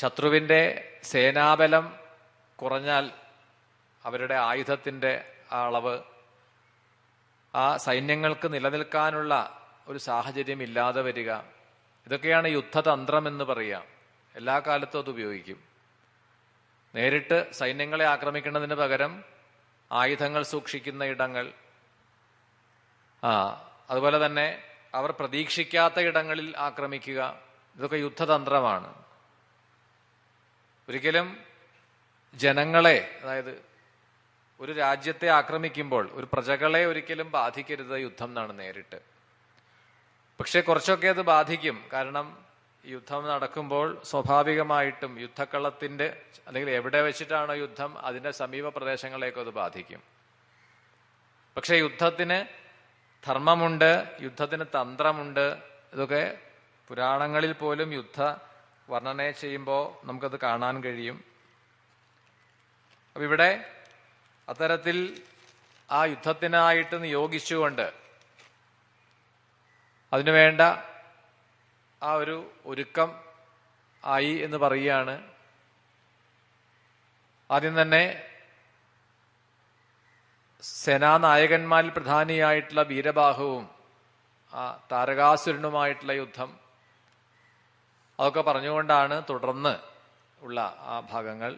ശത്രുവിൻ്റെ സേനാബലം കുറഞ്ഞാൽ അവരുടെ ആയുധത്തിൻ്റെ അളവ്, ആ സൈന്യങ്ങൾക്ക് നിലനിൽക്കാനുള്ള ഒരു സാഹചര്യം ഇല്ലാതെ വരിക, ഇതൊക്കെയാണ് യുദ്ധതന്ത്രം എന്ന് പറയുക. എല്ലാ കാലത്തും അത് ഉപയോഗിക്കും. നേരിട്ട് സൈന്യങ്ങളെ ആക്രമിക്കുന്നതിന് പകരം ആയുധങ്ങൾ സൂക്ഷിക്കുന്ന ഇടങ്ങൾ, അതുപോലെ തന്നെ അവർ പ്രതീക്ഷിക്കാത്ത ഇടങ്ങളിൽ ആക്രമിക്കുക, ഇതൊക്കെ യുദ്ധതന്ത്രമാണ്. ഒരിക്കലും ജനങ്ങളെ, അതായത് ഒരു രാജ്യത്തെ ആക്രമിക്കുമ്പോൾ ഒരു പ്രജകളെ ഒരിക്കലും ബാധിക്കരുത് യുദ്ധം എന്നാണ് നേരിട്ട്. പക്ഷെ കുറച്ചൊക്കെ അത് ബാധിക്കും. കാരണം യുദ്ധം നടക്കുമ്പോൾ സ്വാഭാവികമായിട്ടും യുദ്ധക്കളത്തിന്റെ, അല്ലെങ്കിൽ എവിടെ വെച്ചിട്ടാണോ യുദ്ധം അതിന്റെ സമീപ പ്രദേശങ്ങളേക്കും അത് ബാധിക്കും. പക്ഷെ യുദ്ധത്തിന് ധർമ്മമുണ്ട്, യുദ്ധത്തിന് തന്ത്രമുണ്ട്. ഇതൊക്കെ പുരാണങ്ങളിൽ പോലും യുദ്ധ വർണ്ണന ചെയ്യുമ്പോൾ നമുക്കത് കാണാൻ കഴിയും. അപ്പൊ ഇവിടെ അത്തരത്തിൽ ആ യുദ്ധത്തിനായിട്ട് നിയോഗിച്ചുകൊണ്ട് അതിനുവേണ്ട ആ ഒരു ഒരുക്കം ആയി എന്ന് പറയുകയാണ്. ആദ്യം തന്നെ സേനാനായകന്മാരിൽ പ്രധാനിയായിട്ടുള്ള വീരബാഹുവും ആ താരകാസുരനുമായിട്ടുള്ള യുദ്ധം, അതൊക്കെ പറഞ്ഞുകൊണ്ടാണ് തുടർന്ന് ഉള്ള ആ ഭാഗങ്ങൾ.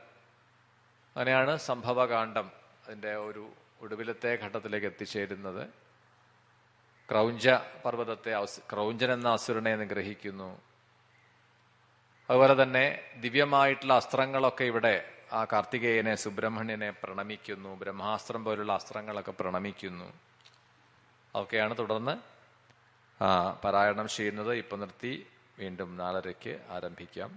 അങ്ങനെയാണ് സംഭവകാന്ഡം അതിൻ്റെ ഒരു ഒടുവിലത്തെ ഘട്ടത്തിലേക്ക് എത്തിച്ചേരുന്നത്. ക്രൗഞ്ച പർവ്വതത്തെ, ക്രൗഞ്ചൻ എന്ന അസുരനെ നിഗ്രഹിക്കുന്നു. അതുപോലെ തന്നെ ദിവ്യമായിട്ടുള്ള അസ്ത്രങ്ങളൊക്കെ ഇവിടെ ആ കാർത്തികേയനെ, സുബ്രഹ്മണ്യനെ പ്രണമിക്കുന്നു. ബ്രഹ്മാസ്ത്രം പോലുള്ള അസ്ത്രങ്ങളൊക്കെ പ്രണമിക്കുന്നു. അതൊക്കെയാണ് തുടർന്ന് പാരായണം ചെയ്യുന്നത്. ഇപ്പൊ നിർത്തി, വീണ്ടും 4:30 ആരംഭിക്കാം.